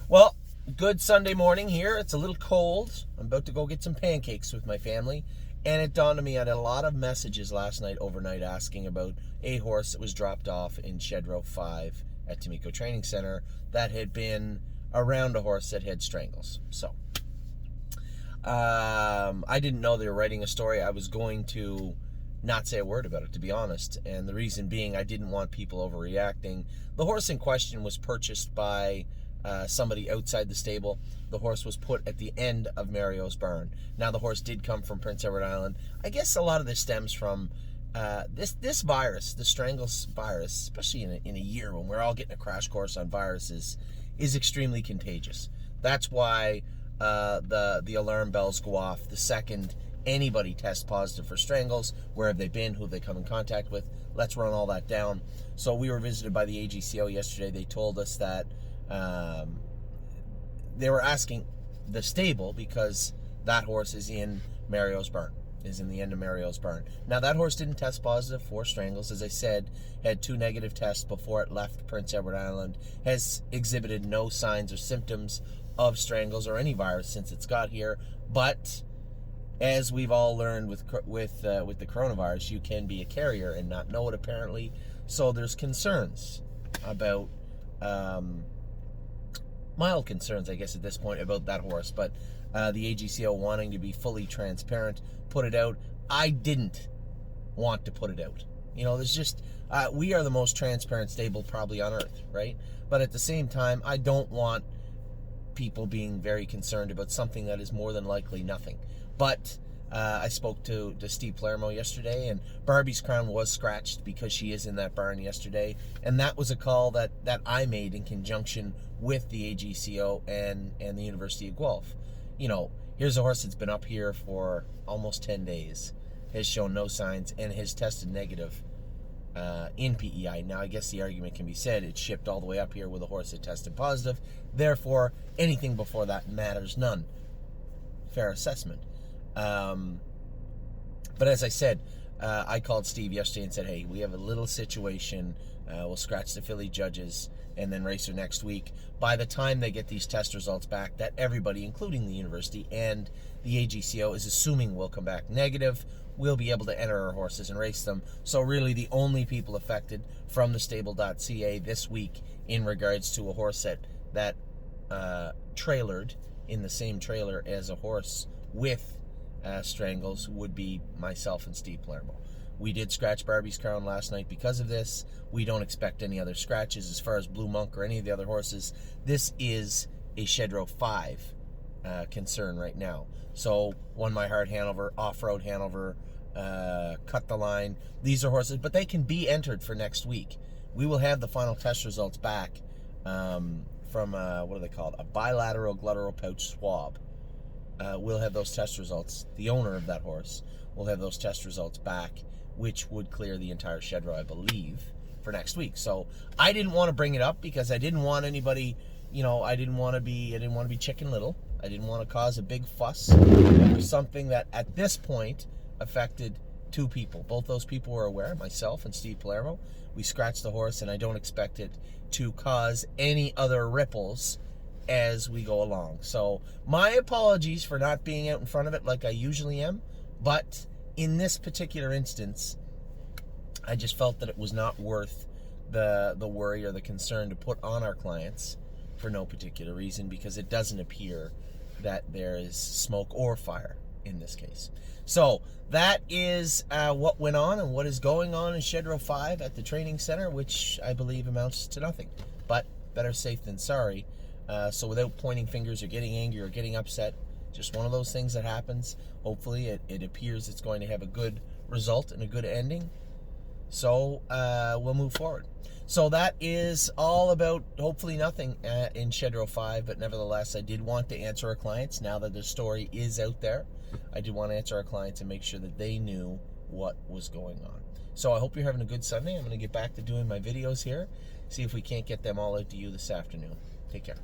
Well, good Sunday morning here. It's a little cold. I'm about to go get some pancakes with my family. And it dawned on me, I had a lot of messages last night, overnight, asking about a horse that was dropped off in Shed Row 5 at Tomiko Training Center that had been around a horse that had strangles. So, I didn't know they were writing a story. I was going to not say a word about it, to be honest. And the reason being, I didn't want people overreacting. The horse in question was purchased by somebody outside the stable. The horse was put at the end of Mario's barn. Now, the horse did come from Prince Edward Island. I guess a lot of this stems from this virus, the strangles virus, especially in a year when we're all getting a crash course on viruses, is extremely contagious. That's why the alarm bells go off the second anybody tests positive for strangles. Where have they been? Who have they come in contact with? Let's run all that down. So we were visited by the AGCO yesterday. They told us that they were asking the stable because that horse is in Mario's barn, is in the end of Mario's barn. Now, that horse didn't test positive for strangles. As I said, had 2 negative tests before it left Prince Edward Island, has exhibited no signs or symptoms of strangles or any virus since it's got here. But as we've all learned with the coronavirus, you can be a carrier and not know it, apparently. So there's concerns about mild concerns, I guess, at this point about that horse. But the AGCO wanting to be fully transparent, put it out. I didn't want to put it out. You know, there's just we are the most transparent stable probably on earth, right? But at the same time, I don't want people being very concerned about something that is more than likely nothing. But I spoke to Steve Palermo yesterday, and Barbie's crown was scratched because she is in that barn yesterday. And that was a call that I made in conjunction with the AGCO and the University of Guelph. You know, here's a horse that's been up here for almost 10 days, has shown no signs, and has tested negative in PEI. Now, I guess the argument can be said it's shipped all the way up here with a horse that tested positive. Therefore, anything before that matters none. Fair assessment. But as I said, I called Steve yesterday and said, hey, we have a little situation. We'll scratch the filly judges and then race her next week. By the time they get these test results back, that everybody, including the university and the AGCO, is assuming will come back negative, we'll be able to enter our horses and race them. So really the only people affected from the stable.ca this week in regards to a horse that trailered in the same trailer as a horse with strangles would be myself and Steve Palermo. We did scratch Barbie's crown last night because of this. We don't expect any other scratches as far as Blue Monk or any of the other horses. This is a Shed Row 5 concern right now. So One My Heart Hanover, Off-Road Hanover, Cut the Line. These are horses, but they can be entered for next week. We will have the final test results back from, what are they called? A bilateral gluteal pouch swab. We'll have those test results. The owner of that horse will have those test results back, which would clear the entire Shed Row, I believe, for next week. So I didn't want to bring it up because I didn't want anybody, you know, I didn't want to be Chicken Little. I didn't want to cause a big fuss over something that at this point affected 2 people. Both those people were aware, myself and Steve Palermo. We scratched the horse, and I don't expect it to cause any other ripples as we go along. So my apologies for not being out in front of it like I usually am, but in this particular instance, I just felt that it was not worth the worry or the concern to put on our clients for no particular reason, because it doesn't appear that there is smoke or fire in this case. So that is what went on and what is going on in Shed Row 5 at the training center, which I believe amounts to nothing, but better safe than sorry. So without pointing fingers or getting angry or getting upset, just one of those things that happens. Hopefully it appears it's going to have a good result and a good ending. So we'll move forward. So that is all about hopefully nothing in Shed Row 5, but nevertheless, I did want to answer our clients now that the story is out there. I did want to answer our clients and make sure that they knew what was going on. So I hope you're having a good Sunday. I'm going to get back to doing my videos here, see if we can't get them all out to you this afternoon. Take care.